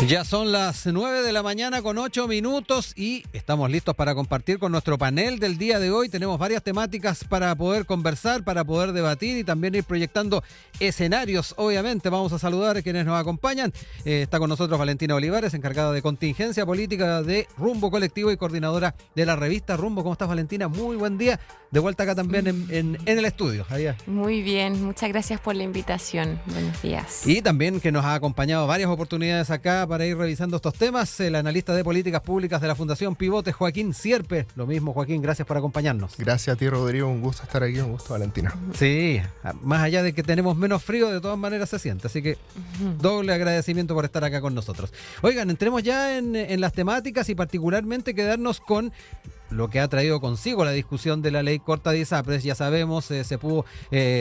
Ya son las 9 de la mañana con 8 minutos y estamos listos para compartir con nuestro panel del día de hoy. Tenemos varias temáticas para poder conversar, para poder debatir y también ir proyectando escenarios. Obviamente vamos a saludar a quienes nos acompañan. Está con nosotros Valentina Olivares, encargada de contingencia política de Rumbo Colectivo y coordinadora de la revista Rumbo. ¿Cómo estás, Valentina? Muy buen día. De vuelta acá también en el estudio. Allá. Muy bien, muchas gracias por la invitación. Buenos días. Y también que nos ha acompañado varias oportunidades acá para ir revisando estos temas, el analista de políticas públicas de la Fundación Pivote, Joaquín Sierpe. Lo mismo, Joaquín, gracias por acompañarnos. Gracias a ti, Rodrigo, un gusto estar aquí, un gusto, Valentina. Sí, más allá de que tenemos menos frío, de todas maneras se siente, así que doble agradecimiento por estar acá con nosotros. Oigan, entremos ya en las temáticas y particularmente quedarnos con lo que ha traído consigo la discusión de la ley corta de ISAPRES. Ya sabemos, se pudo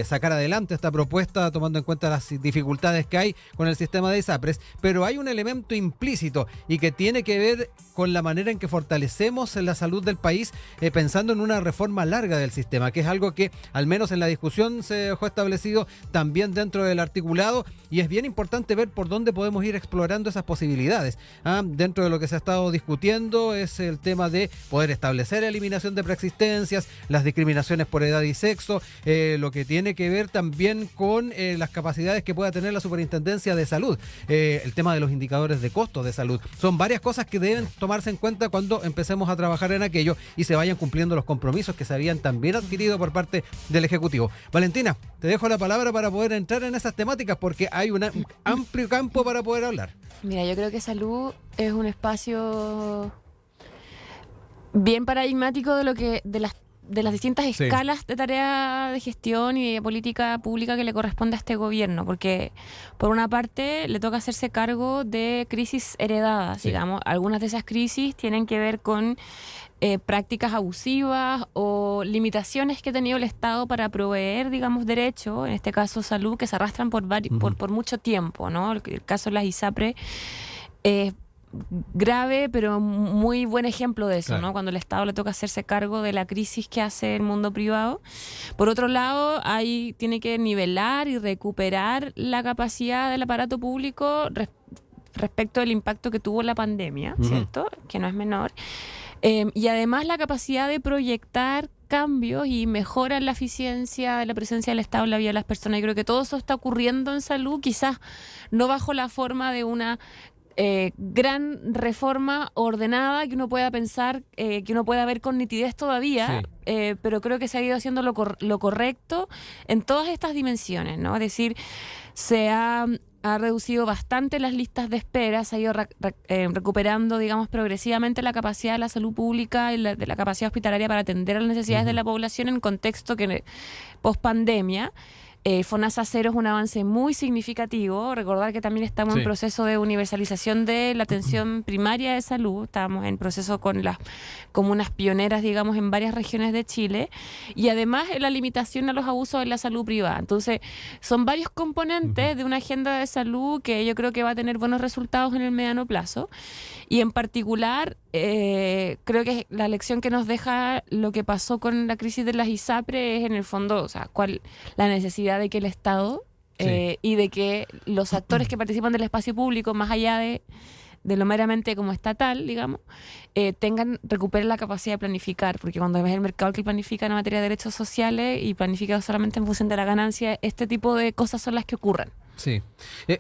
sacar adelante esta propuesta tomando en cuenta las dificultades que hay con el sistema de ISAPRES, pero hay un elemento implícito y que tiene que ver con la manera en que fortalecemos la salud del país, pensando en una reforma larga del sistema, que es algo que al menos en la discusión se dejó establecido también dentro del articulado, y es bien importante ver por dónde podemos ir explorando esas posibilidades. Dentro de lo que se ha estado discutiendo es el tema de poder establecer eliminación de preexistencias, las discriminaciones por edad y sexo, lo que tiene que ver también con las capacidades que pueda tener la Superintendencia de Salud, el tema de los indicadores de costos de salud. Son varias cosas que deben tomarse en cuenta cuando empecemos a trabajar en aquello y se vayan cumpliendo los compromisos que se habían también adquirido por parte del Ejecutivo. Valentina, te dejo la palabra para poder entrar en esas temáticas porque hay un amplio campo para poder hablar. Mira, yo creo que salud es un espacio bien paradigmático de lo que de las distintas escalas de tarea de gestión y de política pública que le corresponde a este gobierno, porque por una parte le toca hacerse cargo de crisis heredadas, digamos. Algunas de esas crisis tienen que ver con prácticas abusivas o limitaciones que ha tenido el Estado para proveer, digamos, derechos, en este caso salud, que se arrastran por mucho tiempo, ¿no? El caso de las ISAPRES es grave, pero muy buen ejemplo de eso, claro, ¿no? Cuando el Estado le toca hacerse cargo de la crisis que hace el mundo privado. Por otro lado, ahí tiene que nivelar y recuperar la capacidad del aparato público respecto del impacto que tuvo la pandemia, ¿cierto? Que no es menor. Y además la capacidad de proyectar cambios y mejora en la eficiencia de la presencia del Estado en la vida de las personas. Yo creo que todo eso está ocurriendo en salud, quizás no bajo la forma de una gran reforma ordenada que uno pueda pensar, que uno pueda ver con nitidez todavía, pero creo que se ha ido haciendo lo correcto en todas estas dimensiones, ¿no? Es decir, se ha reducido bastante las listas de espera, se ha ido recuperando, digamos, progresivamente la capacidad de la salud pública y de la capacidad hospitalaria para atender a las necesidades de la población en contexto que post-pandemia. FONASA Cero es un avance muy significativo. Recordar que también estamos en proceso de universalización de la atención primaria de salud. Estamos en proceso con las comunas pioneras, digamos, en varias regiones de Chile. Y además la limitación a los abusos en la salud privada. Entonces, son varios componentes de una agenda de salud que yo creo que va a tener buenos resultados en el mediano plazo. Y en particular, creo que la lección que nos deja lo que pasó con la crisis de las ISAPRES es, en el fondo, o sea, la necesidad de que el Estado y de que los actores que participan del espacio público, más allá de lo meramente como estatal, digamos, recuperen la capacidad de planificar, porque cuando ves el mercado que planifica en materia de derechos sociales y planifica solamente en función de la ganancia, este tipo de cosas son las que ocurren. Sí.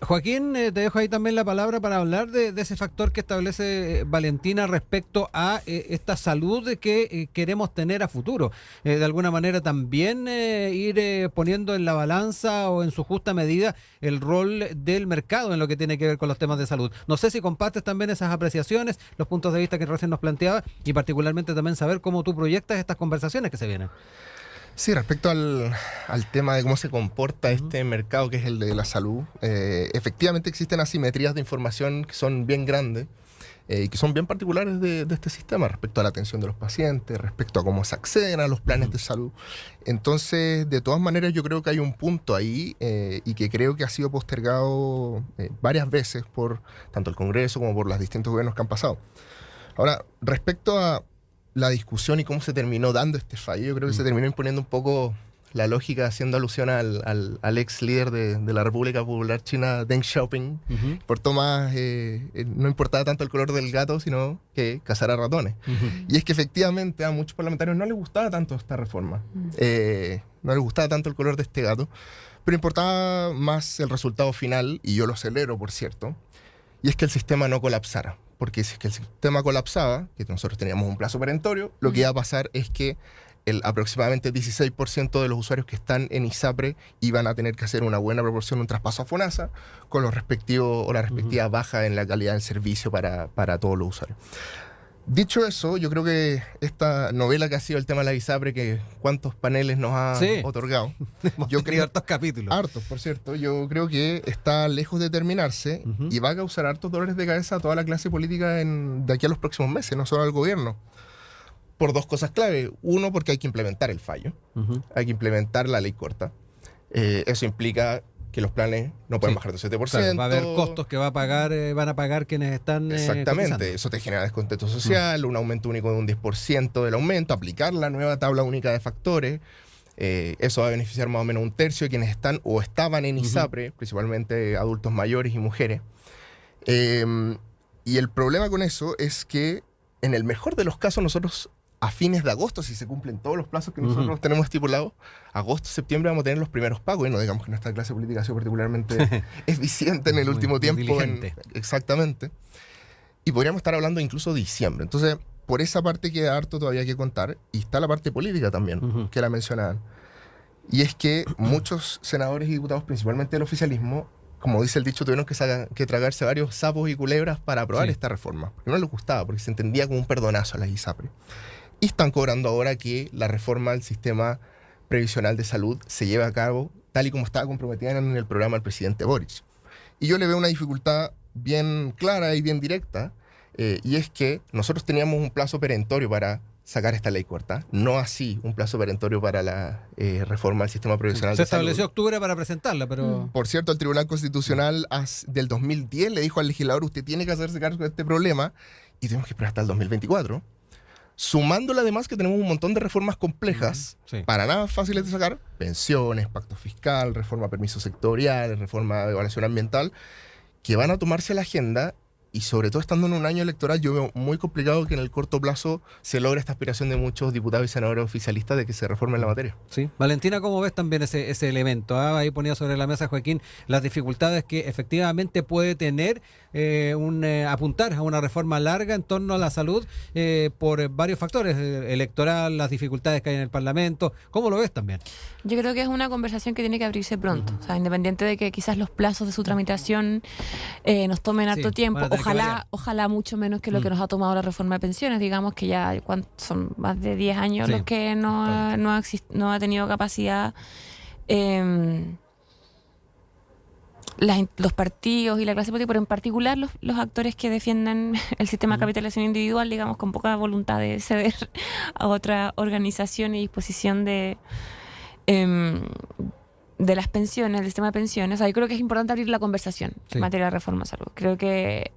Joaquín, te dejo ahí también la palabra para hablar de ese factor que establece Valentina respecto a esta salud que queremos tener a futuro. De alguna manera también ir poniendo en la balanza o en su justa medida el rol del mercado en lo que tiene que ver con los temas de salud. No sé si compartes también esas apreciaciones, los puntos de vista que recién nos planteaba, y particularmente también saber cómo tú proyectas estas conversaciones que se vienen. Sí, respecto al tema de cómo se comporta este mercado que es el de la salud, efectivamente existen asimetrías de información que son bien grandes y que son bien particulares de este sistema respecto a la atención de los pacientes, respecto a cómo se acceden a los planes de salud. Entonces, de todas maneras, yo creo que hay un punto ahí y que creo que ha sido postergado varias veces por tanto el Congreso como por los distintos gobiernos que han pasado. Ahora, respecto a la discusión y cómo se terminó dando este fallo, yo creo que se terminó imponiendo un poco la lógica haciendo alusión al ex líder de la República Popular China, Deng Xiaoping. Por Tomás, no importaba tanto el color del gato, sino que cazara ratones. Y es que efectivamente a muchos parlamentarios no les gustaba tanto esta reforma. No les gustaba tanto el color de este gato, pero importaba más el resultado final, y yo lo celebro, por cierto, y es que el sistema no colapsara. Porque si es que el sistema colapsaba, que nosotros teníamos un plazo perentorio, lo que iba a pasar es que el aproximadamente 16% de los usuarios que están en ISAPRE iban a tener que hacer una buena proporción, un traspaso a FONASA, con los respectivos o la respectiva baja en la calidad del servicio para todos los usuarios. Dicho eso, yo creo que esta novela que ha sido el tema de la ISAPRE, que cuántos paneles nos ha otorgado. Yo creo hartos capítulos. Hartos, por cierto. Yo creo que está lejos de terminarse y va a causar hartos dolores de cabeza a toda la clase política de aquí a los próximos meses, no solo al gobierno. Por dos cosas clave. Uno, porque hay que implementar el fallo. Hay que implementar la ley corta. Eso implica que los planes no pueden bajar del 7%. Claro, va a haber costos que van a pagar quienes están exactamente, cotizando. Eso te genera descontento social, un aumento único de un 10% del aumento, aplicar la nueva tabla única de factores. Eso va a beneficiar más o menos un tercio de quienes están o estaban en ISAPRE, principalmente adultos mayores y mujeres. Y el problema con eso es que en el mejor de los casos nosotros a fines de agosto, si se cumplen todos los plazos que nosotros tenemos estipulados, agosto, septiembre vamos a tener los primeros pagos, y no digamos que nuestra clase política ha sido particularmente eficiente en el último tiempo. Exactamente. Y podríamos estar hablando incluso de diciembre. Entonces, por esa parte queda harto todavía que contar, y está la parte política también, que la mencionaban. Y es que muchos senadores y diputados, principalmente del oficialismo, como dice el dicho, tuvieron que tragarse varios sapos y culebras para aprobar esta reforma. Porque no les gustaba, porque se entendía como un perdonazo a las ISAPRE. Y están cobrando ahora que la reforma del sistema previsional de salud se lleve a cabo tal y como estaba comprometida en el programa del presidente Boric. Y yo le veo una dificultad bien clara y bien directa, y es que nosotros teníamos un plazo perentorio para sacar esta ley corta, no así un plazo perentorio para la reforma del sistema previsional de salud. Se estableció octubre para presentarla, pero... Por cierto, el Tribunal Constitucional del 2010 le dijo al legislador: usted tiene que hacerse cargo de este problema, y tenemos que esperar hasta el 2024. Sumándole además que tenemos un montón de reformas complejas, para nada fáciles de sacar: pensiones, pacto fiscal, reforma de permisos sectoriales, reforma de evaluación ambiental, que van a tomarse la agenda. Y sobre todo estando en un año electoral, yo veo muy complicado que en el corto plazo se logre esta aspiración de muchos diputados y senadores oficialistas de que se reforme la materia. Sí. Valentina, ¿cómo ves también ese elemento? Ahí ponía sobre la mesa Joaquín las dificultades que efectivamente puede tener apuntar a una reforma larga en torno a la salud por varios factores, electoral, las dificultades que hay en el Parlamento. ¿Cómo lo ves también? Yo creo que es una conversación que tiene que abrirse pronto. O sea, independiente de que quizás los plazos de su tramitación nos tomen harto tiempo, ojalá mucho menos que lo que nos ha tomado la reforma de pensiones. Digamos que ya son más de 10 años los que no ha tenido capacidad los partidos y la clase política, pero en particular los actores que defienden el sistema de capitalización individual, digamos, con poca voluntad de ceder a otra organización y disposición de las pensiones, del sistema de pensiones. O sea, yo creo que es importante abrir la conversación en materia de reforma de salud. Creo que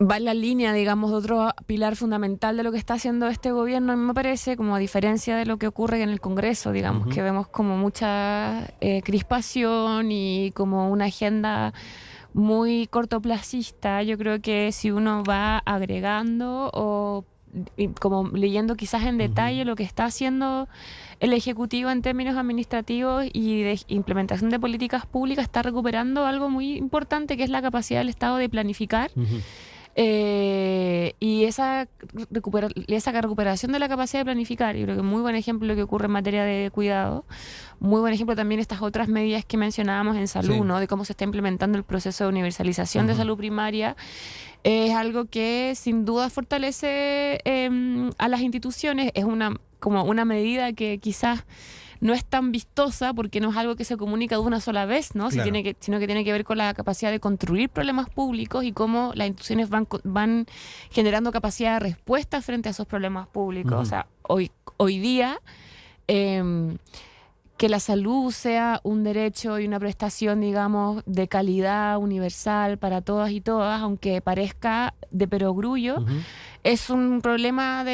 va en la línea, digamos, de otro pilar fundamental de lo que está haciendo este gobierno, a mí me parece, como a diferencia de lo que ocurre en el Congreso, digamos, que vemos como mucha crispación y como una agenda muy cortoplacista. Yo creo que si uno va agregando o como leyendo quizás en detalle lo que está haciendo el Ejecutivo en términos administrativos y de implementación de políticas públicas, está recuperando algo muy importante, que es la capacidad del Estado de planificar. Y esa recuperación de la capacidad de planificar, yo creo que muy buen ejemplo lo que ocurre en materia de cuidado, muy buen ejemplo también estas otras medidas que mencionábamos en salud, ¿no? De cómo se está implementando el proceso de universalización de salud primaria. Es algo que sin duda fortalece a las instituciones. Es como una medida que quizás no es tan vistosa porque no es algo que se comunica de una sola vez, ¿no? Claro. Sino que tiene que ver con la capacidad de construir problemas públicos y cómo las instituciones van generando capacidad de respuesta frente a esos problemas públicos. O sea, hoy día que la salud sea un derecho y una prestación, digamos, de calidad universal para todas y todas, aunque parezca de perogrullo, es un problema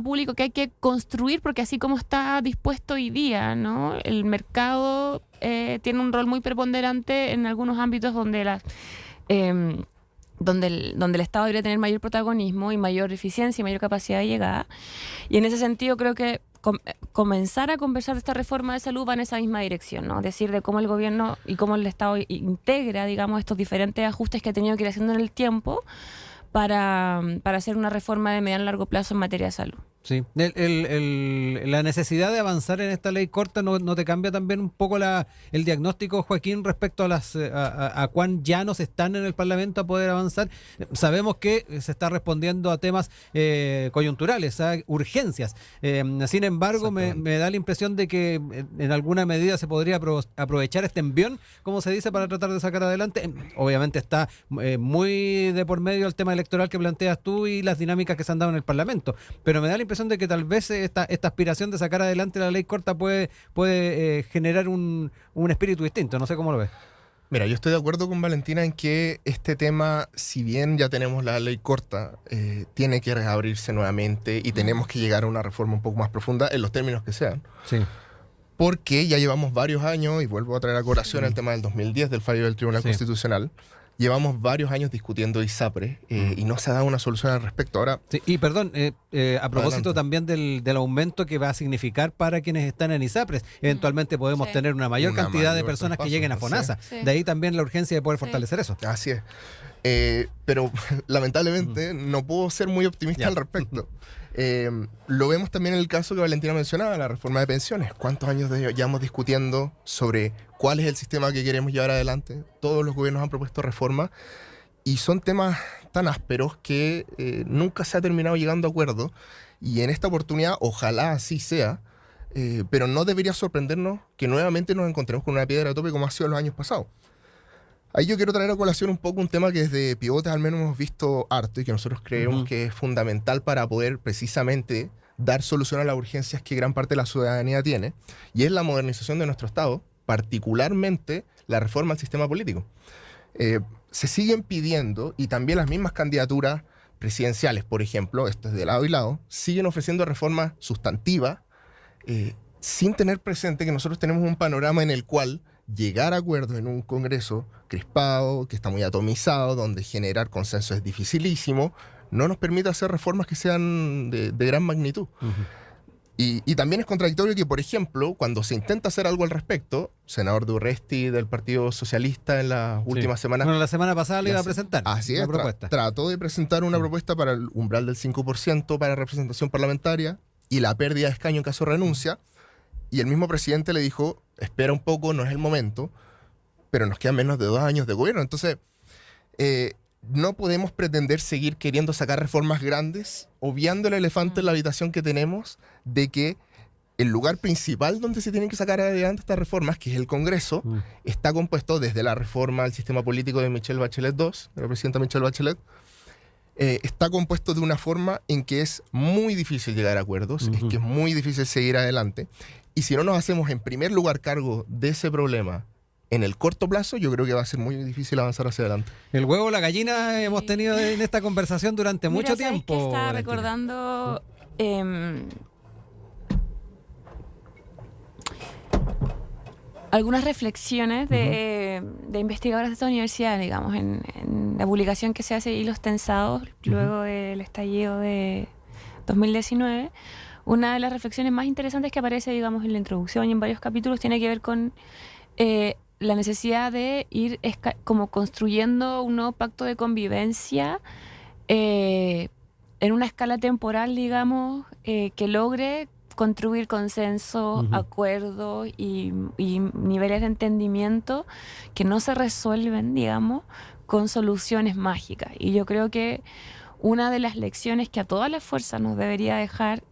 público que hay que construir, porque así como está dispuesto hoy día, ¿no? El mercado tiene un rol muy preponderante en algunos ámbitos donde donde el Estado debería tener mayor protagonismo y mayor eficiencia y mayor capacidad de llegada. Y en ese sentido creo que comenzar a conversar de esta reforma de salud va en esa misma dirección, ¿no? Es decir, de cómo el gobierno y cómo el Estado integra, digamos, estos diferentes ajustes que ha tenido que ir haciendo en el tiempo para hacer una reforma de mediano a largo plazo en materia de salud. Sí, la necesidad de avanzar en esta ley corta no te cambia también un poco el diagnóstico, Joaquín, respecto a cuán llanos están en el Parlamento a poder avanzar. Sabemos que se está respondiendo a temas coyunturales, a urgencias. Sin embargo, me da la impresión de que en alguna medida se podría aprovechar este envión, como se dice, para tratar de sacar adelante. Obviamente está muy de por medio el tema electoral que planteas tú y las dinámicas que se han dado en el Parlamento, pero me da la impresión de que tal vez esta aspiración de sacar adelante la ley corta puede generar un espíritu distinto. No sé cómo lo ves. Mira, yo estoy de acuerdo con Valentina en que este tema, si bien ya tenemos la ley corta, tiene que reabrirse nuevamente y tenemos que llegar a una reforma un poco más profunda en los términos que sean. Sí. Porque ya llevamos varios años, y vuelvo a traer a colación el tema del 2010 del fallo del Tribunal Constitucional. Llevamos varios años discutiendo ISAPRES y no se ha dado una solución al respecto. Ahora, sí, y perdón, a propósito adelante. también del aumento que va a significar para quienes están en ISAPRES, eventualmente podemos tener una mayor cantidad de personas que lleguen a FONASA. De ahí también la urgencia de poder fortalecer eso. Así es. Pero lamentablemente no puedo ser muy optimista al respecto. Lo vemos también en el caso que Valentina mencionaba, la reforma de pensiones. ¿Cuántos años llevamos discutiendo sobre cuál es el sistema que queremos llevar adelante? Todos los gobiernos han propuesto reformas y son temas tan ásperos que nunca se ha terminado llegando a acuerdo. Y en esta oportunidad, ojalá así sea, pero no debería sorprendernos que nuevamente nos encontremos con una piedra de tope como ha sido en los años pasados. Ahí yo quiero traer a colación un poco un tema que desde Pivotes al menos hemos visto harto y que nosotros creemos que es fundamental para poder precisamente dar solución a las urgencias que gran parte de la ciudadanía tiene, y es la modernización de nuestro Estado, particularmente la reforma al sistema político. Se siguen pidiendo, y también las mismas candidaturas presidenciales, por ejemplo, esto es de lado y lado, siguen ofreciendo reformas sustantivas sin tener presente que nosotros tenemos un panorama en el cual llegar a acuerdos en un Congreso crispado, que está muy atomizado, donde generar consenso es dificilísimo, no nos permite hacer reformas que sean de gran magnitud. Y también es contradictorio que, por ejemplo, cuando se intenta hacer algo al respecto, senador Durresti del Partido Socialista en las últimas semanas... Bueno, la semana pasada le iba a presentar así una es, propuesta. Trató de presentar una propuesta para el umbral del 5% para representación parlamentaria y la pérdida de escaño en caso de renuncia. Y el mismo presidente le dijo, espera un poco, no es el momento, pero nos quedan menos de 2 años de gobierno. Entonces, no podemos pretender seguir queriendo sacar reformas grandes, obviando el elefante en la habitación que tenemos, de que el lugar principal donde se tienen que sacar adelante estas reformas, que es el Congreso, está compuesto desde la reforma al sistema político de Michelle Bachelet II, de la presidenta Michelle Bachelet, está compuesto de una forma en que es muy difícil llegar a acuerdos, es que es muy difícil seguir adelante. Y si no nos hacemos en primer lugar cargo de ese problema en el corto plazo, yo creo que va a ser muy difícil avanzar hacia adelante. El huevo o la gallina hemos tenido en esta conversación durante mucho tiempo. Que estaba Valentina. recordando algunas reflexiones de investigadores de esta universidad, digamos, en la publicación que se hace Hilos Tensados luego del estallido de 2019. Una de las reflexiones más interesantes que aparece, digamos, en la introducción y en varios capítulos tiene que ver con la necesidad de ir como construyendo un nuevo pacto de convivencia en una escala temporal, digamos, que logre construir consenso, acuerdos y niveles de entendimiento que no se resuelven, digamos, con soluciones mágicas. Y yo creo que una de las lecciones que a todas las fuerzas nos debería dejar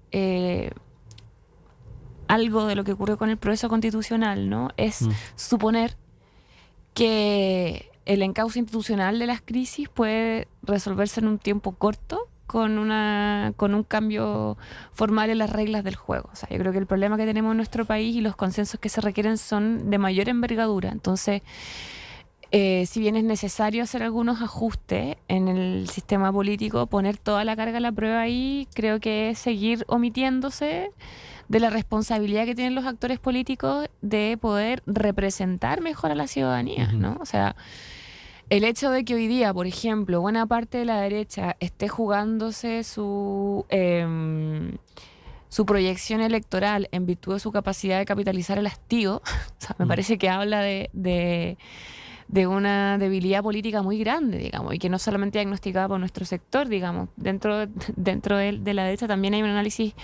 algo de lo que ocurrió con el proceso constitucional, ¿no? Es suponer que el encauce institucional de las crisis puede resolverse en un tiempo corto con un cambio formal en las reglas del juego. O sea, yo creo que el problema que tenemos en nuestro país y los consensos que se requieren son de mayor envergadura. Entonces, si bien es necesario hacer algunos ajustes en el sistema político, poner toda la carga a la prueba ahí, creo que es seguir omitiéndose de la responsabilidad que tienen los actores políticos de poder representar mejor a la ciudadanía, ¿no? O sea, el hecho de que hoy día, por ejemplo, buena parte de la derecha esté jugándose su proyección electoral en virtud de su capacidad de capitalizar el hastío, o sea, me parece que habla de una debilidad política muy grande, digamos, y que no solamente diagnosticada por nuestro sector, digamos. Dentro de la derecha también hay un análisis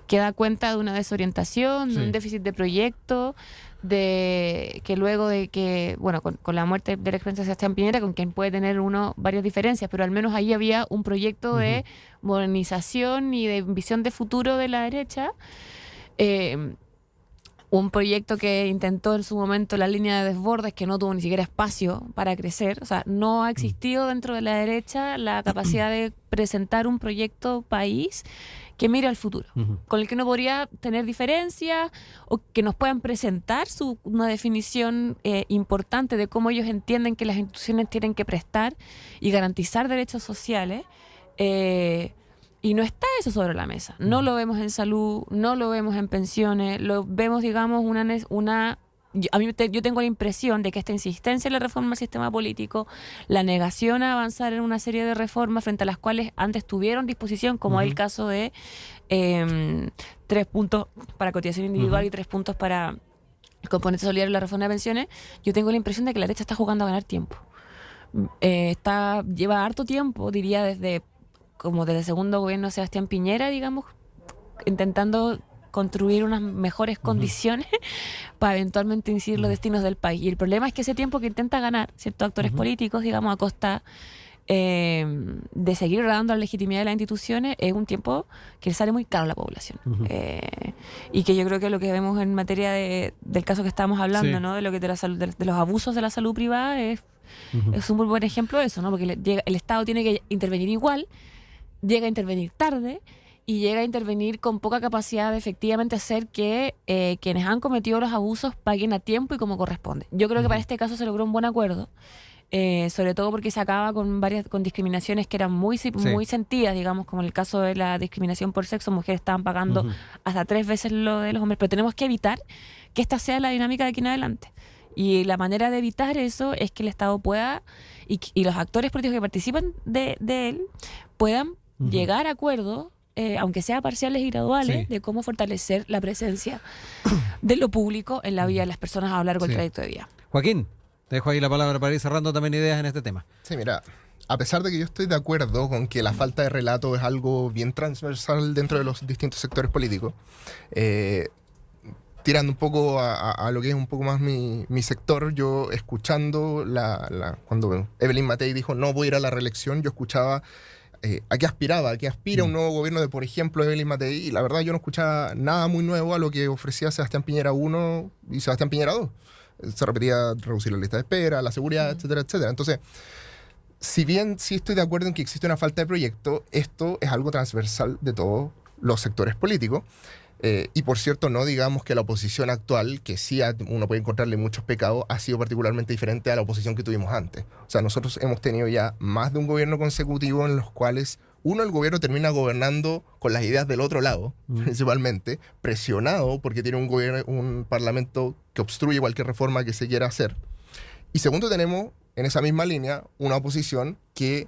que da cuenta de una desorientación, de un déficit de proyecto, de que luego de que, bueno, con la muerte del expresidente Sebastián Piñera, con quien puede tener uno varias diferencias, pero al menos ahí había un proyecto de modernización y de visión de futuro de la derecha. Un proyecto que intentó en su momento la línea de desbordes, que no tuvo ni siquiera espacio para crecer. O sea, no ha existido dentro de la derecha la capacidad de presentar un proyecto país que mire al futuro, con el que no podría tener diferencias o que nos puedan presentar una definición importante de cómo ellos entienden que las instituciones tienen que prestar y garantizar derechos sociales. Y no está eso sobre la mesa. No lo vemos en salud, no lo vemos en pensiones, lo vemos, digamos, yo tengo la impresión de que esta insistencia en la reforma del sistema político, la negación a avanzar en una serie de reformas frente a las cuales antes tuvieron disposición, como es el caso de 3 puntos para cotización individual y 3 puntos para el componente solidario de la reforma de pensiones, yo tengo la impresión de que la derecha está jugando a ganar tiempo. Lleva harto tiempo, diría desde el segundo gobierno de Sebastián Piñera, digamos, intentando construir unas mejores condiciones para eventualmente incidir los destinos del país. Y el problema es que ese tiempo que intenta ganar ciertos actores políticos, digamos, a costa de seguir dando la legitimidad de las instituciones, es un tiempo que le sale muy caro a la población. Y que yo creo que lo que vemos en materia del caso que estábamos hablando, ¿no? De lo que de los abusos de la salud privada es un muy buen ejemplo de eso, ¿no? Porque el Estado tiene que intervenir igual, llega a intervenir tarde y llega a intervenir con poca capacidad de efectivamente hacer que quienes han cometido los abusos paguen a tiempo y como corresponde. Yo creo que para este caso se logró un buen acuerdo, sobre todo porque se acaba con discriminaciones que eran muy sentidas, digamos, como en el caso de la discriminación por sexo. Mujeres estaban pagando hasta 3 veces lo de los hombres, pero tenemos que evitar que esta sea la dinámica de aquí en adelante. Y la manera de evitar eso es que el Estado pueda y los actores políticos que participan de él puedan llegar a acuerdos, aunque sea parciales y graduales, de cómo fortalecer la presencia de lo público en la vida de las personas a lo largo del trayecto de vida. Joaquín, te dejo ahí la palabra para ir cerrando también ideas en este tema. Sí, mira, a pesar de que yo estoy de acuerdo con que la falta de relato es algo bien transversal dentro de los distintos sectores políticos, tirando un poco a lo que es un poco más mi sector, yo escuchando cuando Evelyn Matei dijo no voy a ir a la reelección, yo escuchaba a qué aspira un nuevo gobierno de, por ejemplo, Evelyn Matei, y la verdad yo no escuchaba nada muy nuevo a lo que ofrecía Sebastián Piñera 1 y Sebastián Piñera 2. Se repetía reducir la lista de espera, la seguridad, etcétera, etcétera. Entonces, si bien sí estoy de acuerdo en que existe una falta de proyecto, esto es algo transversal de todos los sectores políticos. Y por cierto, no digamos que la oposición actual, que sí uno puede encontrarle muchos pecados, ha sido particularmente diferente a la oposición que tuvimos antes. O sea, nosotros hemos tenido ya más de un gobierno consecutivo en los cuales el gobierno termina gobernando con las ideas del otro lado, principalmente, presionado porque tiene un parlamento que obstruye cualquier reforma que se quiera hacer. Y segundo, tenemos en esa misma línea una oposición que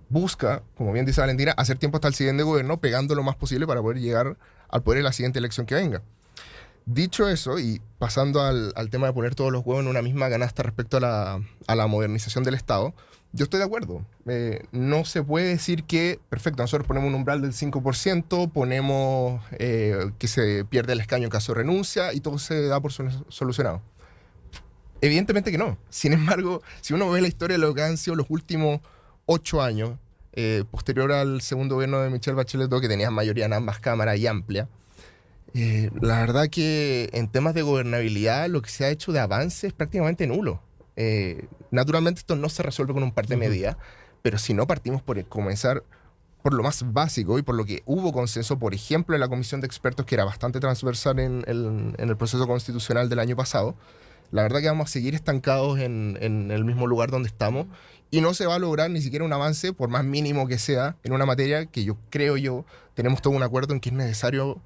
busca, como bien dice Valentina, hacer tiempo hasta el siguiente gobierno, pegando lo más posible para poder llegar al poder en la siguiente elección que venga. Dicho eso, y pasando al tema de poner todos los huevos en una misma canasta respecto a la modernización del Estado, yo estoy de acuerdo. No se puede decir que, perfecto, nosotros ponemos un umbral del 5%, ponemos que se pierde el escaño en caso de renuncia y todo se da por solucionado. Evidentemente que no. Sin embargo, si uno ve la historia de lo que han sido los últimos 8 años, posterior al segundo gobierno de Michelle Bachelet, que tenía mayoría en ambas cámaras y amplia, la verdad que en temas de gobernabilidad lo que se ha hecho de avance es prácticamente nulo. Naturalmente esto no se resuelve con un par de medidas, pero si no partimos por por lo más básico y por lo que hubo consenso, por ejemplo, en la comisión de expertos, que era bastante transversal en el proceso constitucional del año pasado, la verdad que vamos a seguir estancados en el mismo lugar donde estamos y no se va a lograr ni siquiera un avance, por más mínimo que sea, en una materia que yo tenemos todo un acuerdo en que es necesario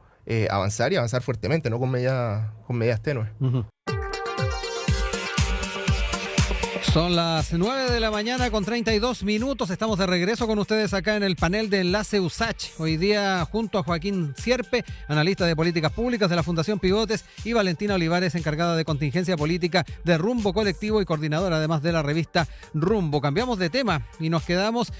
avanzar y avanzar fuertemente, no con medidas tenues. Uh-huh. Son las 9 de la mañana con 32 minutos. Estamos de regreso con ustedes acá en el panel de Enlace USACH. Hoy día junto a Joaquín Sierpe, analista de políticas públicas de la Fundación Pivotes, y Valentina Olivares, encargada de contingencia política de Rumbo Colectivo y coordinadora además de la revista Rumbo. Cambiamos de tema y nos quedamos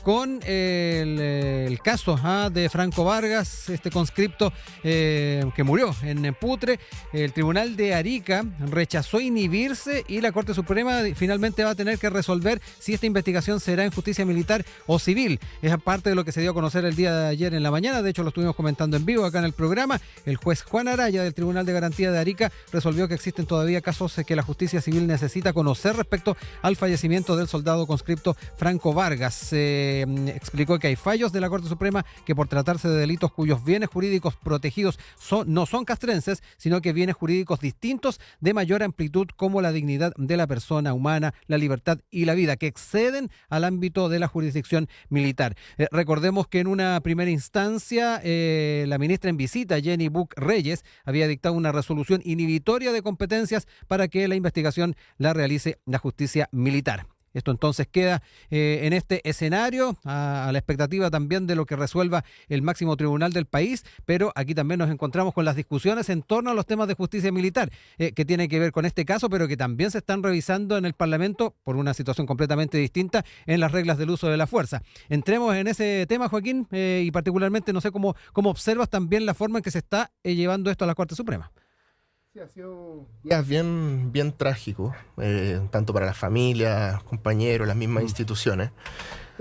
con el caso de Franco Vargas, este conscripto que murió en Putre. El Tribunal de Arica rechazó inhibirse y la Corte Suprema finalmente va a tener que resolver si esta investigación será en justicia militar o civil. Es parte de lo que se dio a conocer el día de ayer en la mañana. De hecho, lo estuvimos comentando en vivo acá en el programa. El juez Juan Araya del Tribunal de Garantía de Arica resolvió que existen todavía casos que la justicia civil necesita conocer respecto al fallecimiento del soldado conscripto Franco Vargas. Explicó que hay fallos de la Corte Suprema que, por tratarse de delitos cuyos bienes jurídicos protegidos no son castrenses, sino que bienes jurídicos distintos de mayor amplitud, como la dignidad de la persona humana, la libertad y la vida, que exceden al ámbito de la jurisdicción militar. Recordemos que en una primera instancia la ministra en visita, Jenny Buck Reyes, había dictado una resolución inhibitoria de competencias para que la investigación la realice la justicia militar. Esto entonces queda en este escenario, a la expectativa también de lo que resuelva el máximo tribunal del país, pero aquí también nos encontramos con las discusiones en torno a los temas de justicia militar, que tienen que ver con este caso, pero que también se están revisando en el Parlamento por una situación completamente distinta en las reglas del uso de la fuerza. Entremos en ese tema, Joaquín, y particularmente no sé cómo observas también la forma en que se está llevando esto a la Corte Suprema. Sí, ha sido días bien trágico, tanto para las familias, compañeros, las mismas instituciones.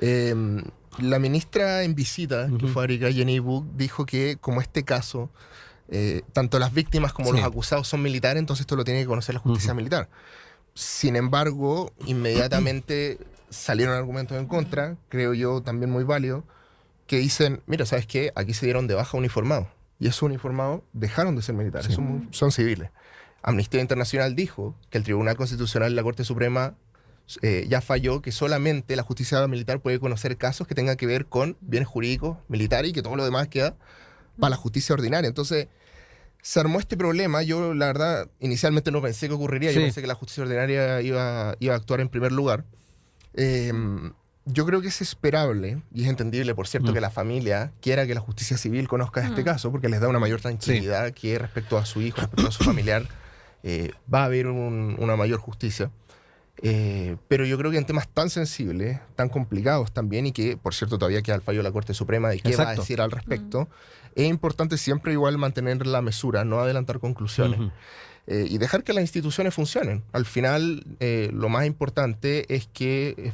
La ministra en visita, que fue a Arica, Jenny Buck, dijo que como este caso, tanto las víctimas como los acusados son militares, entonces esto lo tiene que conocer la justicia militar. Sin embargo, inmediatamente salieron argumentos en contra, creo yo también muy válidos, que dicen, mira, ¿sabes qué? Aquí se dieron de baja uniformados. Y esos uniformados dejaron de ser militares, son civiles. Amnistía Internacional dijo que el Tribunal Constitucional y la Corte Suprema ya falló que solamente la justicia militar puede conocer casos que tengan que ver con bienes jurídicos militares y que todo lo demás queda para la justicia ordinaria. Entonces, se armó este problema. Yo, la verdad, inicialmente no pensé que ocurriría. Yo pensé que la justicia ordinaria iba a actuar en primer lugar. Yo creo que es esperable y es entendible, por cierto, que la familia quiera que la justicia civil conozca este caso, porque les da una mayor tranquilidad que respecto a su hijo, respecto a su familiar, va a haber una mayor justicia. Pero yo creo que en temas tan sensibles, tan complicados también, y que, por cierto, todavía queda el fallo de la Corte Suprema de qué va a decir al respecto, es importante siempre igual mantener la mesura, no adelantar conclusiones. Y dejar que las instituciones funcionen. Al final, lo más importante es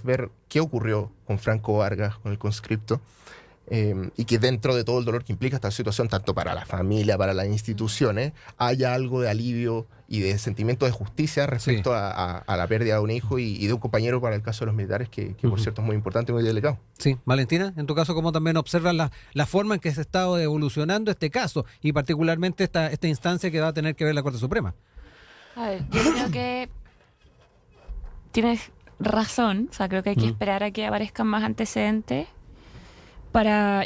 ver qué ocurrió con Franco Vargas, con el conscripto, y que dentro de todo el dolor que implica esta situación, tanto para la familia, para las instituciones, haya algo de alivio y de sentimiento de justicia respecto a la pérdida de un hijo y de un compañero, para el caso de los militares, que por cierto es muy importante y muy delicado. Sí, Valentina, en tu caso, ¿cómo también observas la forma en que se ha estado evolucionando este caso y particularmente esta instancia que va a tener que ver la Corte Suprema? A ver, yo creo que tienes razón. O sea, creo que hay que esperar a que aparezcan más antecedentes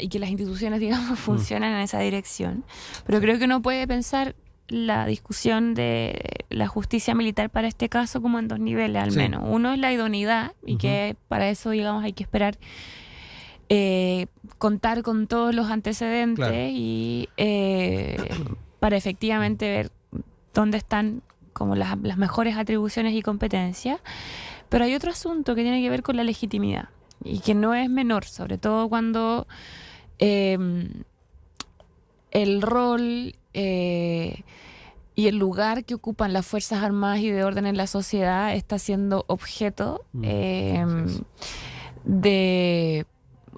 y que las instituciones, digamos, funcionen en esa dirección. Pero creo que uno puede pensar la discusión de la justicia militar para este caso como en dos niveles, al menos. Uno es la idoneidad, y que para eso, digamos, hay que esperar contar con todos los antecedentes y para efectivamente ver dónde están como las mejores atribuciones y competencias. Pero hay otro asunto que tiene que ver con la legitimidad y que no es menor, sobre todo cuando el rol y el lugar que ocupan las Fuerzas Armadas y de orden en la sociedad está siendo objeto de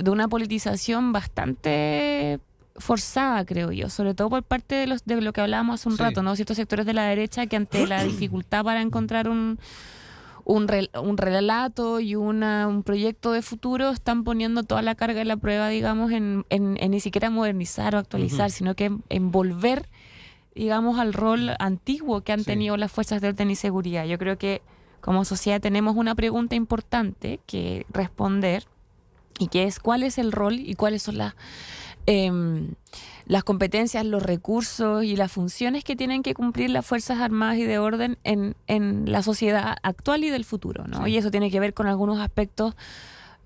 una politización bastante forzada, creo yo, sobre todo por parte de lo que hablábamos hace un rato, ¿no? Ciertos sectores de la derecha que ante la dificultad para encontrar un un relato y un proyecto de futuro, están poniendo toda la carga de la prueba, digamos, en ni siquiera modernizar o actualizar, sino que en volver, digamos, al rol antiguo que han tenido las fuerzas de orden y seguridad. Yo creo que como sociedad tenemos una pregunta importante que responder, y que es cuál es el rol y cuáles son las competencias, los recursos y las funciones que tienen que cumplir las Fuerzas Armadas y de Orden en la sociedad actual y del futuro, ¿no? Sí. Y eso tiene que ver con algunos aspectos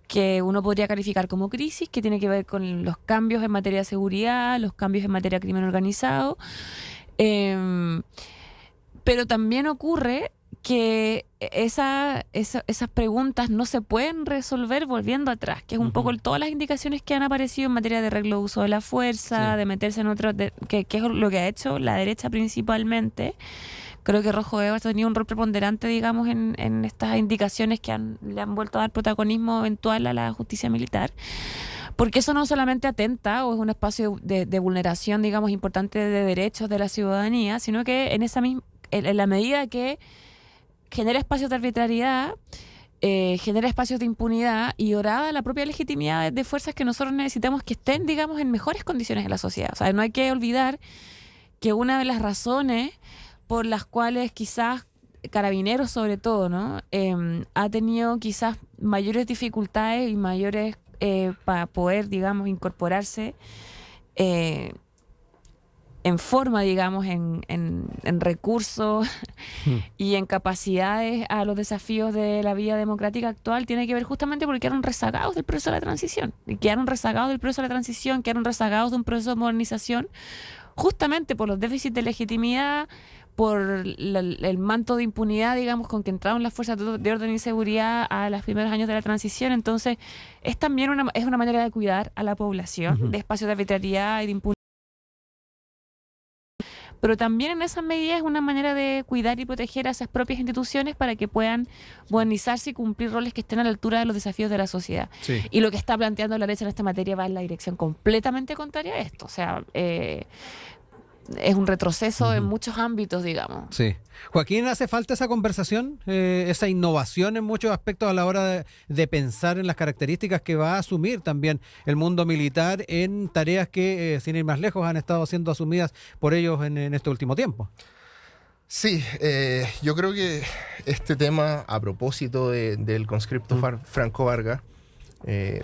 que uno podría calificar como crisis, que tiene que ver con los cambios en materia de seguridad, los cambios en materia de crimen organizado, pero también ocurre que esas preguntas no se pueden resolver volviendo atrás, que es un poco todas las indicaciones que han aparecido en materia de arreglo de uso de la fuerza, de meterse en otro, que es lo que ha hecho la derecha principalmente. Creo que Rojo Edwards ha tenido un rol preponderante, digamos, en estas indicaciones que le han vuelto a dar protagonismo eventual a la justicia militar. Porque eso no solamente atenta o es un espacio de vulneración, digamos, importante de derechos de la ciudadanía, sino que en la medida que genera espacios de arbitrariedad, genera espacios de impunidad y orada la propia legitimidad de fuerzas que nosotros necesitamos que estén, digamos, en mejores condiciones en la sociedad. O sea, no hay que olvidar que una de las razones por las cuales quizás Carabineros, sobre todo, ¿no? Ha tenido quizás mayores dificultades y mayores para poder, digamos, incorporarse en forma, digamos, en recursos y en capacidades a los desafíos de la vida democrática actual, tiene que ver justamente porque quedaron rezagados del proceso de la transición. Y quedaron rezagados del proceso de la transición, quedaron rezagados de un proceso de modernización, justamente por los déficits de legitimidad, por el manto de impunidad, digamos, con que entraron las fuerzas de orden y seguridad a los primeros años de la transición. Entonces, es también una manera de cuidar a la población de espacios de arbitrariedad y de impunidad. Pero también en esas medidas es una manera de cuidar y proteger a esas propias instituciones para que puedan modernizarse y cumplir roles que estén a la altura de los desafíos de la sociedad. Sí. Y lo que está planteando la derecha en esta materia va en la dirección completamente contraria a esto. O sea, es un retroceso en muchos ámbitos, digamos. Sí. Joaquín, ¿hace falta esa conversación, esa innovación en muchos aspectos a la hora de pensar en las características que va a asumir también el mundo militar en tareas que, sin ir más lejos, han estado siendo asumidas por ellos en este último tiempo? Sí, yo creo que este tema, a propósito del conscripto Franco Vargas,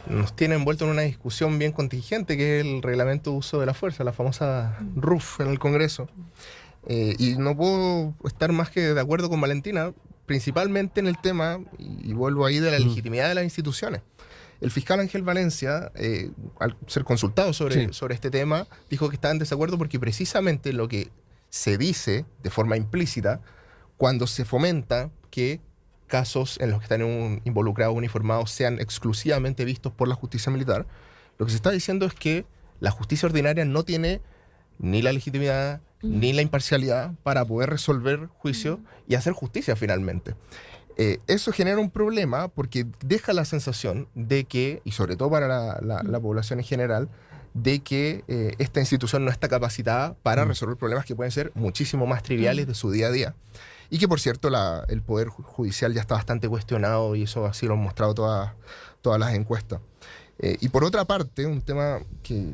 nos tiene envuelto en una discusión bien contingente, que es el reglamento de uso de la fuerza, la famosa RUF en el Congreso. Y no puedo estar más que de acuerdo con Valentina, principalmente en el tema, y vuelvo ahí, de la legitimidad de las instituciones. El fiscal Ángel Valencia, al ser consultado sobre este tema, dijo que estaba en desacuerdo porque precisamente lo que se dice de forma implícita, cuando se fomenta que casos en los que están involucrados uniformados sean exclusivamente vistos por la justicia militar, lo que se está diciendo es que la justicia ordinaria no tiene ni la legitimidad ni la imparcialidad para poder resolver juicios y hacer justicia finalmente. Eso genera un problema porque deja la sensación de que, y sobre todo para la población en general, de que esta institución no está capacitada para resolver problemas que pueden ser muchísimo más triviales de su día a día. Y que, por cierto, el Poder Judicial ya está bastante cuestionado, y eso así lo han mostrado todas las encuestas. Y por otra parte, un tema que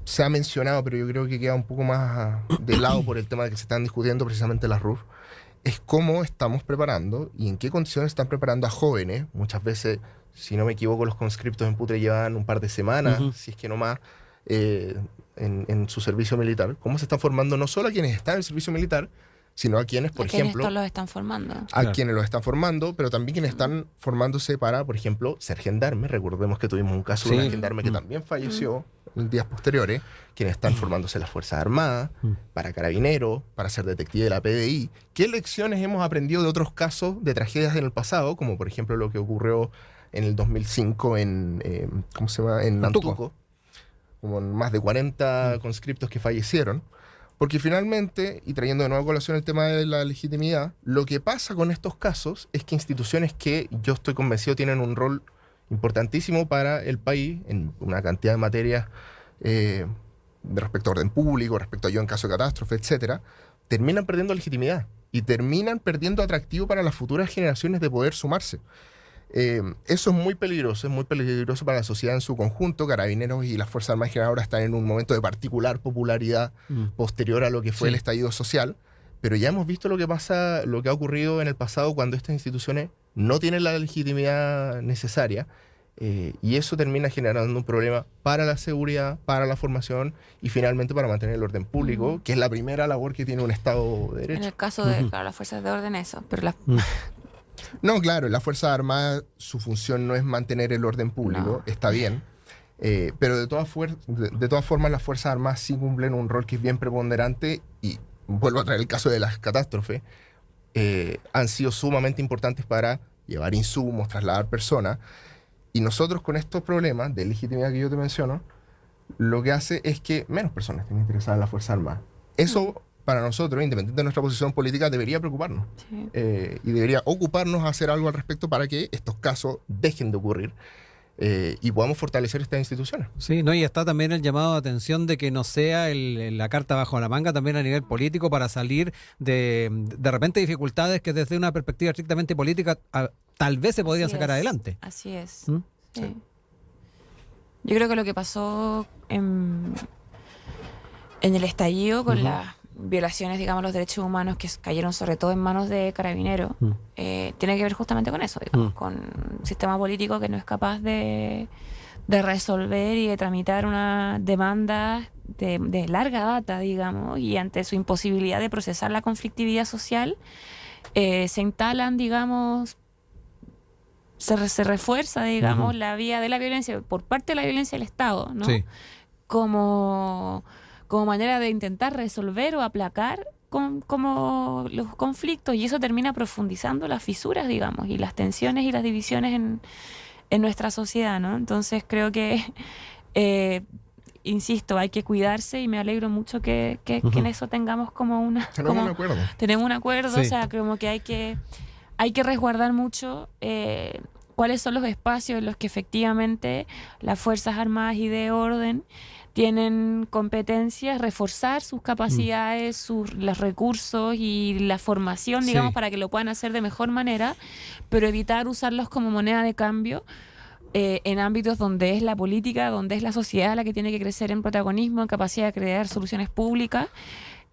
se ha mencionado, pero yo creo que queda un poco más de lado por el tema de que se están discutiendo precisamente las RUF, es cómo estamos preparando y en qué condiciones están preparando a jóvenes. Muchas veces, si no me equivoco, los conscriptos en Putre llevan un par de semanas, si es que no más, en su servicio militar. ¿Cómo se están formando no solo a quienes están en el servicio militar, sino a quienes, por ejemplo, los están formando. Quienes los están formando, pero también quienes están formándose para, por ejemplo, ser gendarme? Recordemos que tuvimos un caso de una gendarme que también falleció en días posteriores. Quienes están formándose en las Fuerzas Armadas, para carabineros, para ser detective de la PDI. ¿Qué lecciones hemos aprendido de otros casos de tragedias en el pasado, como por ejemplo lo que ocurrió en el 2005 en Nantuco, como más de 40 conscriptos que fallecieron? Porque finalmente, y trayendo de nuevo a colación el tema de la legitimidad, lo que pasa con estos casos es que instituciones que yo estoy convencido tienen un rol importantísimo para el país en una cantidad de materias respecto a orden público, respecto a yo en caso de catástrofe, etcétera, terminan perdiendo legitimidad. y terminan perdiendo atractivo para las futuras generaciones de poder sumarse. Eso es muy peligroso para la sociedad en su conjunto. Carabineros y las Fuerzas Armadas en general ahora están en un momento de particular popularidad posterior a lo que fue el estallido social, pero ya hemos visto lo que pasa, lo que ha ocurrido en el pasado cuando estas instituciones no tienen la legitimidad necesaria, y eso termina generando un problema para la seguridad, para la formación y finalmente para mantener el orden público, que es la primera labor que tiene un Estado de Derecho. En el caso de claro, las fuerzas de orden, eso, pero las... No, claro, las Fuerzas Armadas, su función no es mantener el orden público, está bien, pero de todas formas las Fuerzas Armadas sí cumplen un rol que es bien preponderante, y vuelvo a traer el caso de las catástrofes, han sido sumamente importantes para llevar insumos, trasladar personas, y nosotros con estos problemas de legitimidad que yo te menciono, lo que hace es que menos personas estén interesadas en las Fuerzas Armadas. Eso... para nosotros, independientemente de nuestra posición política, debería preocuparnos. Sí. Y debería ocuparnos a hacer algo al respecto para que estos casos dejen de ocurrir y podamos fortalecer estas instituciones. Sí, no, y está también el llamado de atención de que no sea la carta bajo la manga también a nivel político para salir de repente dificultades que desde una perspectiva estrictamente política tal vez se podrían sacar adelante. Así es. ¿Mm? Sí. Yo creo que lo que pasó en el estallido con las violaciones, digamos, los derechos humanos que cayeron sobre todo en manos de Carabineros, tiene que ver justamente con eso, digamos, con un sistema político que no es capaz de resolver y de tramitar una demanda de larga data, digamos, y ante su imposibilidad de procesar la conflictividad social, se instalan, digamos, se refuerza, digamos, la vía de la violencia, por parte de la violencia del Estado, ¿no? Sí. Como manera de intentar resolver o aplacar como los conflictos, y eso termina profundizando las fisuras, digamos, y las tensiones y las divisiones en nuestra sociedad, ¿no? Entonces creo que, insisto, hay que cuidarse, y me alegro mucho que en eso tengamos como una... Tenemos un acuerdo. Tenemos un acuerdo, Sí. o sea, como que hay que resguardar mucho cuáles son los espacios en los que efectivamente las Fuerzas Armadas y de orden tienen competencias, reforzar sus capacidades, los recursos y la formación, digamos, Sí. para que lo puedan hacer de mejor manera, pero evitar usarlos como moneda de cambio en ámbitos donde es la política, donde es la sociedad la que tiene que crecer en protagonismo, en capacidad de crear soluciones públicas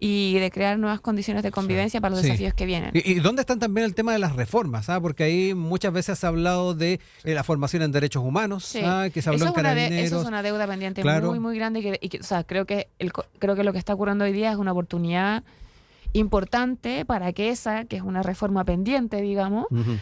y de crear nuevas condiciones de convivencia para los Sí. desafíos que vienen. ¿Y dónde están también el tema de las reformas? Porque ahí muchas veces se ha hablado de la formación en derechos humanos, Sí. que se habló en Eso Carabineros. es una deuda pendiente Claro. muy, muy grande. O sea, creo que lo que está ocurriendo hoy día es una oportunidad importante para que esa, que es una reforma pendiente, digamos, Ujú.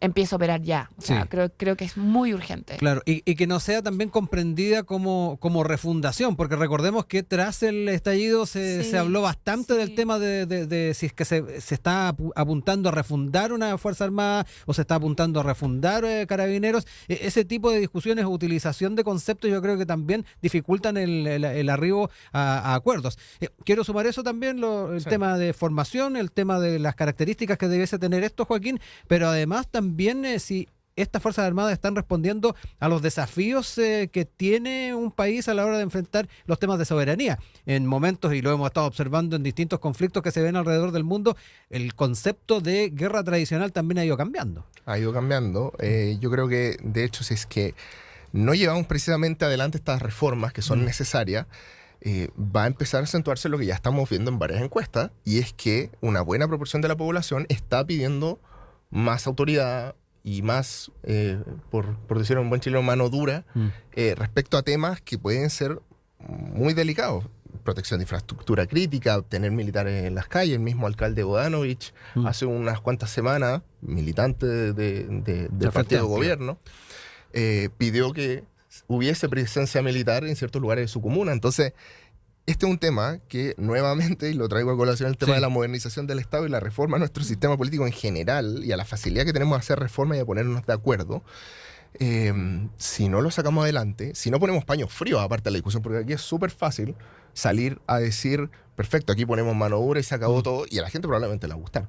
empiece a operar ya. O sea, Sí. creo que es muy urgente. Claro, y que no sea también comprendida como refundación, porque recordemos que tras el estallido Sí, se habló bastante sí. del tema de si es que se está apuntando a refundar una Fuerza Armada o se está apuntando a refundar Carabineros. Ese tipo de discusiones o utilización de conceptos yo creo que también dificultan el arribo a acuerdos. Quiero sumar eso también, el Sí. tema de formación, el tema de las características que debiese tener esto, Joaquín, pero además también si estas Fuerzas Armadas están respondiendo a los desafíos que tiene un país a la hora de enfrentar los temas de soberanía. En momentos, y lo hemos estado observando en distintos conflictos que se ven alrededor del mundo, el concepto de guerra tradicional también ha ido cambiando. Ha ido cambiando. Yo creo que, de hecho, si es que no llevamos precisamente adelante estas reformas que son necesarias, va a empezar a acentuarse lo que ya estamos viendo en varias encuestas, y es que una buena proporción de la población está pidiendo más autoridad y más, por decirlo en buen chileno, mano dura respecto a temas que pueden ser muy delicados. Protección de infraestructura crítica, tener militares en las calles. El mismo alcalde Bodanovich, hace unas cuantas semanas, militante del partido de gobierno, pidió que hubiese presencia militar en ciertos lugares de su comuna. Entonces, este es un tema que nuevamente, y lo traigo a colación, el tema Sí. de la modernización del Estado y la reforma a nuestro sistema político en general, y a la facilidad que tenemos de hacer reformas y de ponernos de acuerdo. Si no lo sacamos adelante, si no ponemos paños fríos aparte de la discusión, porque aquí es súper fácil salir a decir, perfecto, aquí ponemos mano dura y se acabó todo, y a la gente probablemente le va a gustar,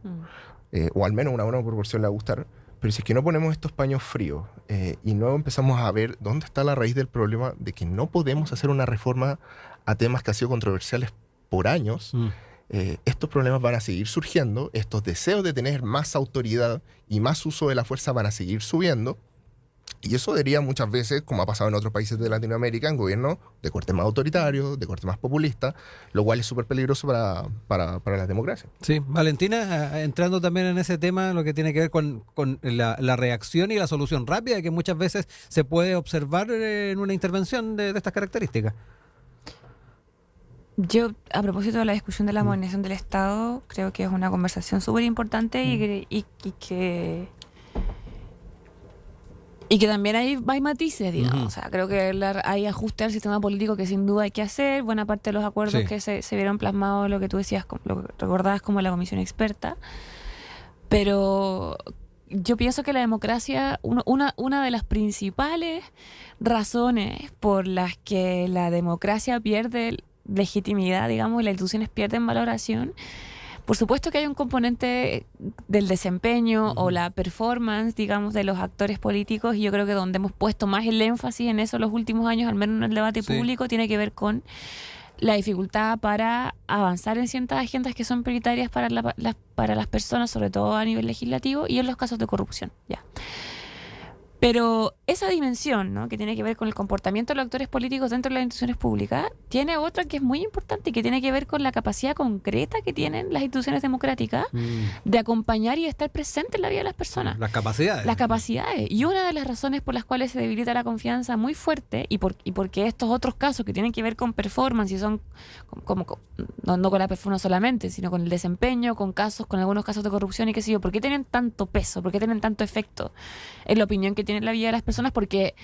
o al menos una buena proporción le va a gustar. Pero si es que no ponemos estos paños fríos y no empezamos a ver dónde está la raíz del problema de que no podemos hacer una reforma a temas que han sido controversiales por años, estos problemas van a seguir surgiendo, estos deseos de tener más autoridad y más uso de la fuerza van a seguir subiendo. Y eso deriva muchas veces, como ha pasado en otros países de Latinoamérica, en gobiernos de corte más autoritario, de corte más populista, lo cual es súper peligroso para la democracia. Sí, Valentina, entrando también en ese tema, lo que tiene que ver con la reacción y la solución rápida que muchas veces se puede observar en una intervención de estas características. Yo, a propósito de la discusión de la modernización del Estado, creo que es una conversación súper importante y que también hay matices, digamos. O sea, creo que hay ajustes al sistema político que sin duda hay que hacer. Buena parte de los acuerdos que se vieron plasmados, lo que tú decías, lo que recordabas como la comisión experta. Pero yo pienso que la democracia, una de las principales razones por las que la democracia pierde legitimidad, digamos, y las instituciones pierden valoración, por supuesto que hay un componente del desempeño o la performance, digamos, de los actores políticos, y yo creo que donde hemos puesto más el énfasis en eso los últimos años, al menos en el debate público, tiene que ver con la dificultad para avanzar en ciertas agendas que son prioritarias para las personas, sobre todo a nivel legislativo y en los casos de corrupción. Ya. Pero esa dimensión, ¿no?, que tiene que ver con el comportamiento de los actores políticos dentro de las instituciones públicas, tiene otra que es muy importante y que tiene que ver con la capacidad concreta que tienen las instituciones democráticas de acompañar y de estar presentes en la vida de las personas. Las capacidades. Las capacidades. Y una de las razones por las cuales se debilita la confianza muy fuerte, y porque estos otros casos que tienen que ver con performance, y son no con la performance solamente, sino con el desempeño, con algunos casos de corrupción y qué sé yo, ¿por qué tienen tanto peso? ¿Por qué tienen tanto efecto en la opinión que tienen la vida de las personas? Porque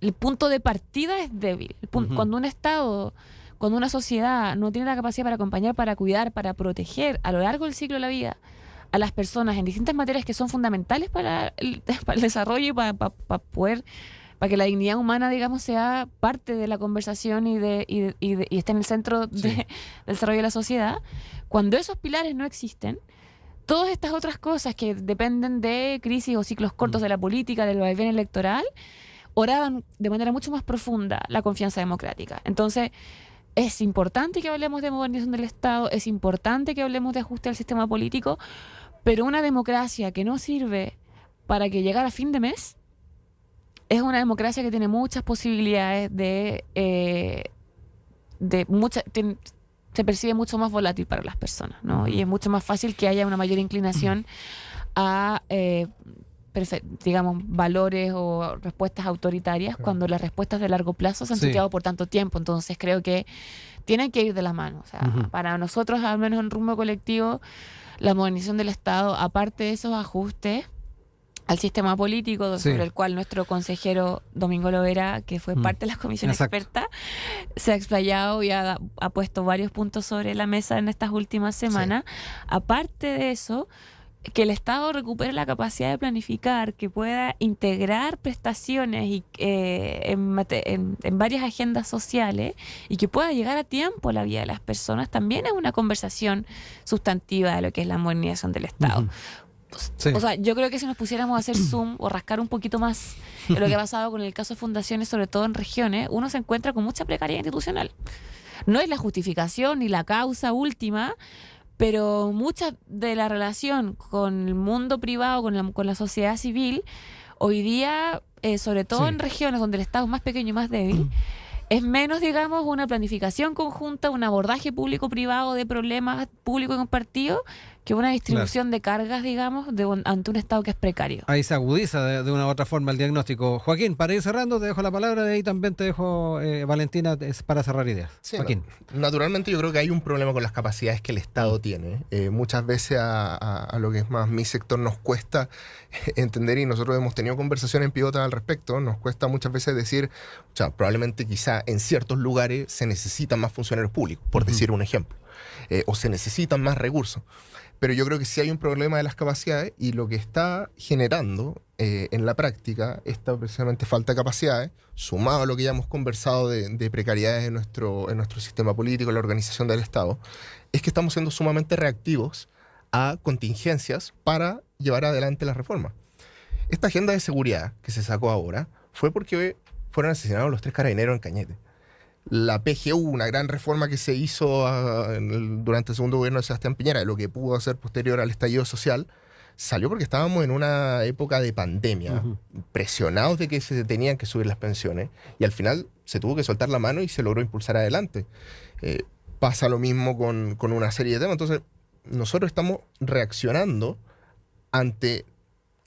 el punto de partida es débil. Cuando un Estado, cuando una sociedad no tiene la capacidad para acompañar, para cuidar, para proteger a lo largo del ciclo de la vida a las personas en distintas materias que son fundamentales para el desarrollo y para que la dignidad humana, digamos, sea parte de la conversación y esté en el centro del desarrollo de la sociedad, cuando esos pilares no existen, todas estas otras cosas que dependen de crisis o ciclos cortos de la política, del vaivén electoral, oraban de manera mucho más profunda la confianza democrática. Entonces, es importante que hablemos de modernización del Estado, es importante que hablemos de ajuste al sistema político, pero una democracia que no sirve para que llegara a fin de mes es una democracia que tiene muchas posibilidades se percibe mucho más volátil para las personas, ¿no? Y es mucho más fácil que haya una mayor inclinación a, digamos, valores o respuestas autoritarias cuando las respuestas de largo plazo se han estudiado por tanto tiempo. Entonces creo que tienen que ir de la mano. O sea, para nosotros, al menos en rumbo colectivo, la modernización del Estado, aparte de esos ajustes al sistema político, sobre el cual nuestro consejero Domingo Lovera, que fue parte de la comisión experta, se ha explayado y ha puesto varios puntos sobre la mesa en estas últimas semanas. Aparte de eso, que el Estado recupere la capacidad de planificar, que pueda integrar prestaciones en varias agendas sociales y que pueda llegar a tiempo a la vida de las personas, también es una conversación sustantiva de lo que es la modernización del Estado. O sea, yo creo que si nos pusiéramos a hacer zoom o rascar un poquito más de lo que ha pasado con el caso de fundaciones, sobre todo en regiones, uno se encuentra con mucha precariedad institucional. No es la justificación ni la causa última, pero mucha de la relación con el mundo privado, con la sociedad civil, hoy día, sobre todo en regiones donde el Estado es más pequeño y más débil, es menos, digamos, una planificación conjunta, un abordaje público-privado de problemas públicos y compartidos, que una distribución de cargas, digamos, ante un Estado que es precario. Ahí se agudiza de una u otra forma el diagnóstico. Joaquín, para ir cerrando, te dejo la palabra, de ahí también te dejo, Valentina, para cerrar ideas. Sí, Joaquín. Naturalmente yo creo que hay un problema con las capacidades que el Estado tiene. Muchas veces a lo que es más mi sector nos cuesta entender, y nosotros hemos tenido conversaciones en Pivota al respecto, nos cuesta muchas veces decir, o sea, probablemente quizá en ciertos lugares se necesitan más funcionarios públicos, por decir un ejemplo, o se necesitan más recursos. Pero yo creo que sí hay un problema de las capacidades, y lo que está generando en la práctica esta precisamente falta de capacidades, sumado a lo que ya hemos conversado de precariedades en nuestro sistema político, en la organización del Estado, es que estamos siendo sumamente reactivos a contingencias para llevar adelante las reformas. Esta agenda de seguridad que se sacó ahora fue porque fueron asesinados los 3 carabineros en Cañete. la PGU, una gran reforma que se hizo durante el segundo gobierno de Sebastián Piñera, lo que pudo hacer posterior al estallido social, salió porque estábamos en una época de pandemia, presionados de que se tenían que subir las pensiones, y al final se tuvo que soltar la mano y se logró impulsar adelante. Pasa lo mismo con una serie de temas. Entonces, nosotros estamos reaccionando ante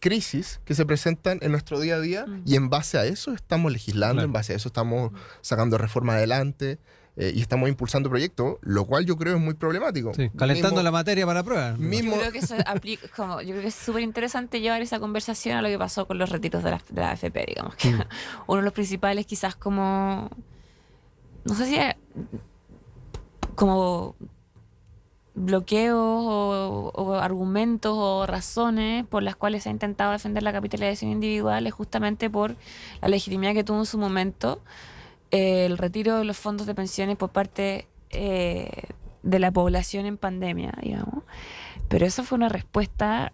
crisis que se presentan en nuestro día a día, y en base a eso estamos legislando, en base a eso estamos sacando reformas adelante, y estamos impulsando proyectos, lo cual yo creo es muy problemático. Sí, calentando la materia para prueba. Yo creo que eso yo creo que es súper interesante llevar esa conversación a lo que pasó con los retiros de la AFP, digamos. Que uno de los principales quizás como, no sé si como bloqueos o argumentos o razones por las cuales se ha intentado defender la capitalización individual es justamente por la legitimidad que tuvo en su momento el retiro de los fondos de pensiones por parte de la población en pandemia, digamos. Pero eso fue una respuesta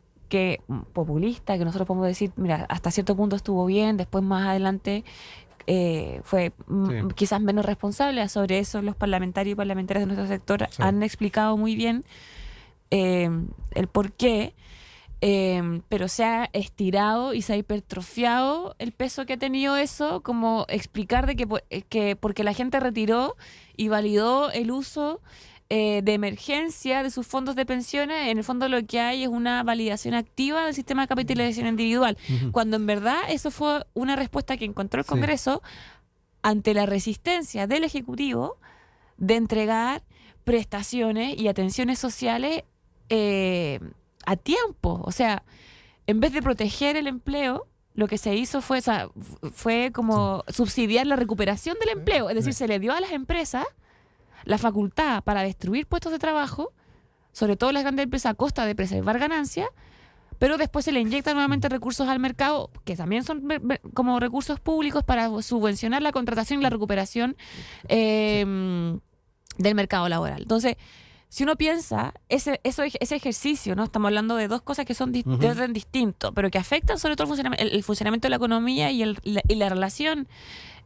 populista, que nosotros podemos decir, mira, hasta cierto punto estuvo bien, después más adelante fue quizás menos responsable. Sobre eso los parlamentarios y parlamentarias de nuestro sector han explicado muy bien el por qué, pero se ha estirado y se ha hipertrofiado el peso que ha tenido eso, como explicar de que porque la gente retiró y validó el uso de emergencia de sus fondos de pensiones, en el fondo lo que hay es una validación activa del sistema de capitalización individual, cuando en verdad eso fue una respuesta que encontró el Congreso ante la resistencia del Ejecutivo de entregar prestaciones y atenciones sociales a tiempo. O sea, en vez de proteger el empleo, lo que se hizo fue como subsidiar la recuperación del empleo, es decir, se le dio a las empresas la facultad para destruir puestos de trabajo, sobre todo las grandes empresas, a costa de preservar ganancias, pero después se le inyectan nuevamente recursos al mercado, que también son como recursos públicos para subvencionar la contratación y la recuperación del mercado laboral. Entonces, si uno piensa, ese ejercicio, ¿no? Estamos hablando de dos cosas que son de orden distinto, pero que afectan sobre todo el funcionamiento de la economía y la relación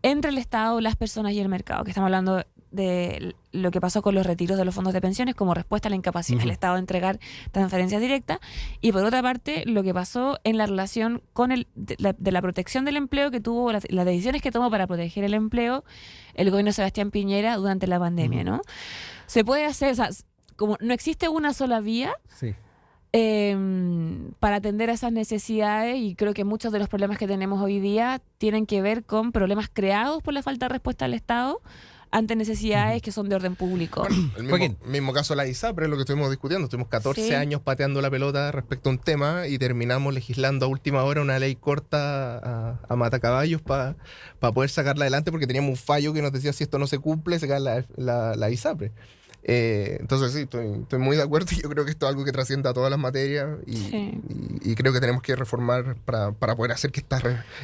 entre el Estado, las personas y el mercado, que estamos hablando de lo que pasó con los retiros de los fondos de pensiones como respuesta a la incapacidad del Estado de entregar transferencias directas, y por otra parte lo que pasó en la relación con de la protección del empleo que tuvo, las decisiones que tomó para proteger el empleo el gobierno de Sebastián Piñera durante la pandemia, ¿no? Se puede hacer, o sea, como no existe una sola vía para atender a esas necesidades, y creo que muchos de los problemas que tenemos hoy día tienen que ver con problemas creados por la falta de respuesta del Estado ante necesidades que son de orden público. Bueno, el mismo caso de la ISAPRE, es lo que estuvimos discutiendo. Estuvimos 14 años pateando la pelota respecto a un tema y terminamos legislando a última hora una ley corta a matacaballos para poder sacarla adelante, porque teníamos un fallo que nos decía si esto no se cumple, se cae la ISAPRE. Entonces sí, estoy muy de acuerdo, y yo creo que esto es algo que trasciende a todas las materias, y creo que tenemos que reformar para poder hacer que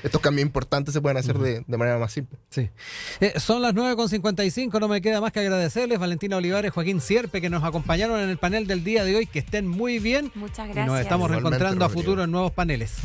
estos cambios importantes se puedan hacer de manera más simple. Sí. Son las 9:55, no me queda más que agradecerles, Valentina Olivares, Joaquín Sierpe, que nos acompañaron en el panel del día de hoy. Que estén muy bien. Muchas gracias. Y nos estamos reencontrando a futuro en nuevos paneles.